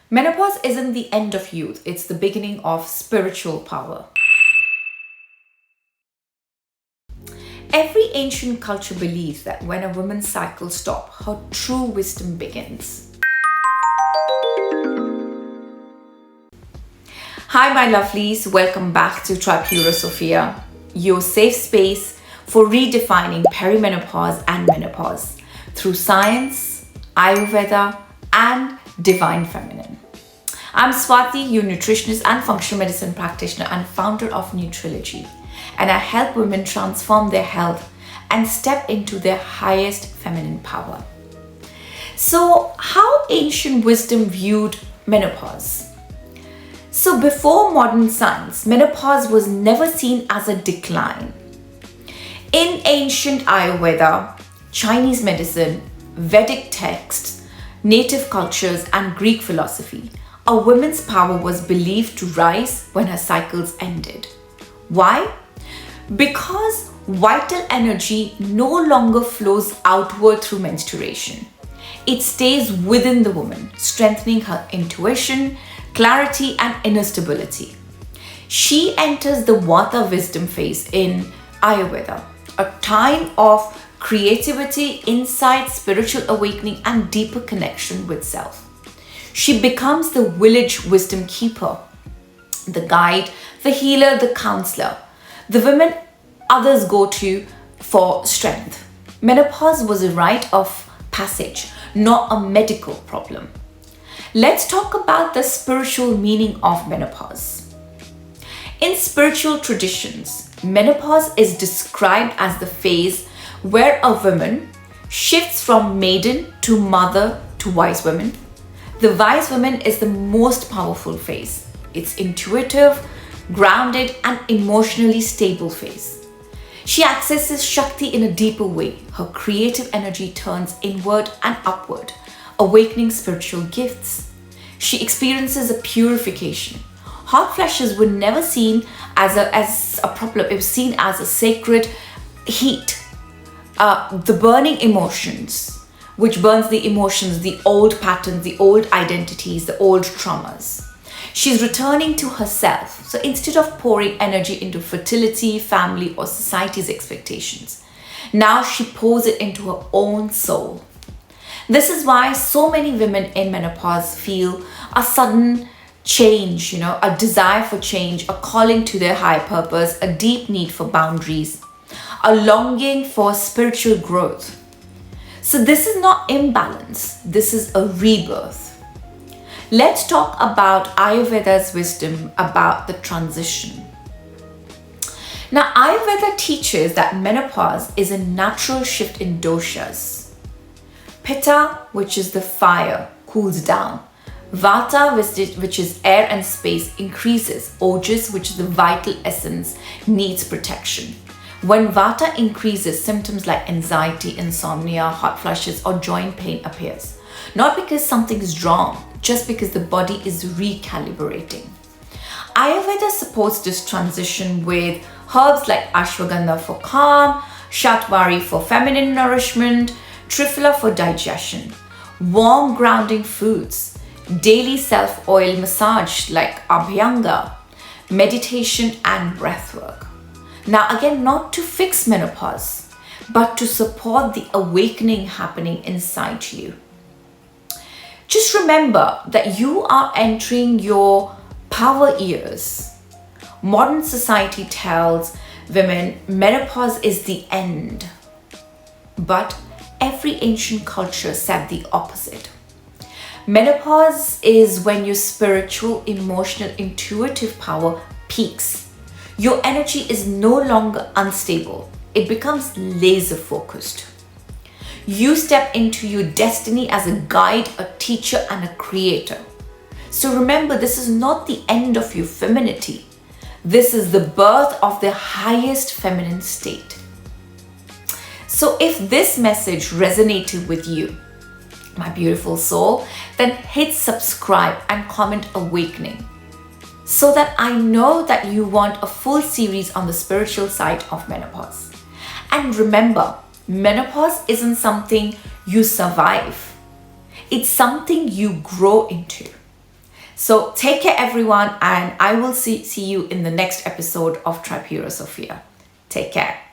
Menopause isn't the end of youth, it's the beginning of spiritual power. Every ancient culture believes that when a woman's cycle stops, her true wisdom begins. Hi, my lovelies, welcome back to Tripura Sophia, your safe space for redefining perimenopause and menopause through science, Ayurveda, and divine feminine. I'm Swati, your nutritionist and functional medicine practitioner and founder of Nutrilogy, and I help women transform their health and step into their highest feminine power. So, how ancient wisdom viewed menopause? So, before modern science, menopause was never seen as a decline. In ancient Ayurveda, Chinese medicine, Vedic texts, native cultures, and Greek philosophy, a woman's power was believed to rise when her cycles ended. Why? Because vital energy no longer flows outward through menstruation. It stays within the woman, strengthening her intuition, clarity, and inner stability. She enters the Vata wisdom phase in Ayurveda, a time of creativity, insight, spiritual awakening, and deeper connection with self. She becomes the village wisdom keeper, the guide, the healer, the counselor, the woman others go to for strength. Menopause was a rite of passage, not a medical problem. Let's talk about the spiritual meaning of menopause. In spiritual traditions, menopause is described as the phase where a woman shifts from maiden to mother to wise woman. The wise woman is the most powerful phase. It's intuitive, grounded, and emotionally stable phase. She accesses Shakti in a deeper way. Her creative energy turns inward and upward, awakening spiritual gifts. She experiences a purification. Hot flashes were never seen as a problem. It was seen as a sacred heat. The burning emotions, which burns the emotions, the old patterns, the old identities, the old traumas. She's returning to herself. So instead of pouring energy into fertility, family, or society's expectations, now she pours it into her own soul. This is why so many women in menopause feel a sudden change, a desire for change, a calling to their high purpose, a deep need for boundaries, a longing for spiritual growth. So this is not imbalance, this is a rebirth. Let's talk about Ayurveda's wisdom about the transition. Now, Ayurveda teaches that menopause is a natural shift in doshas. Pitta, which is the fire, cools down. Vata, which is air and space, increases. Ojas, which is the vital essence, needs protection. When Vata increases, symptoms like anxiety, insomnia, hot flushes, or joint pain appears. Not because something is wrong, just because the body is recalibrating. Ayurveda supports this transition with herbs like ashwagandha for calm, shatwari for feminine nourishment, triphala for digestion, warm grounding foods, daily self-oil massage like abhyanga, meditation, and breathwork. Now again, not to fix menopause, but to support the awakening happening inside you. Just remember that you are entering your power years. Modern society tells women menopause is the end, but every ancient culture said the opposite. Menopause is when your spiritual, emotional, intuitive power peaks. Your energy is no longer unstable. It becomes laser focused. You step into your destiny as a guide, a teacher, and a creator. So remember, this is not the end of your femininity. This is the birth of the highest feminine state. So if this message resonated with you, my beautiful soul, then hit subscribe and comment awakening, so that I know that you want a full series on the spiritual side of menopause. And remember, menopause isn't something you survive. It's something you grow into. So take care, everyone, and I will see you in the next episode of Tribe Hero Sophia. Take care.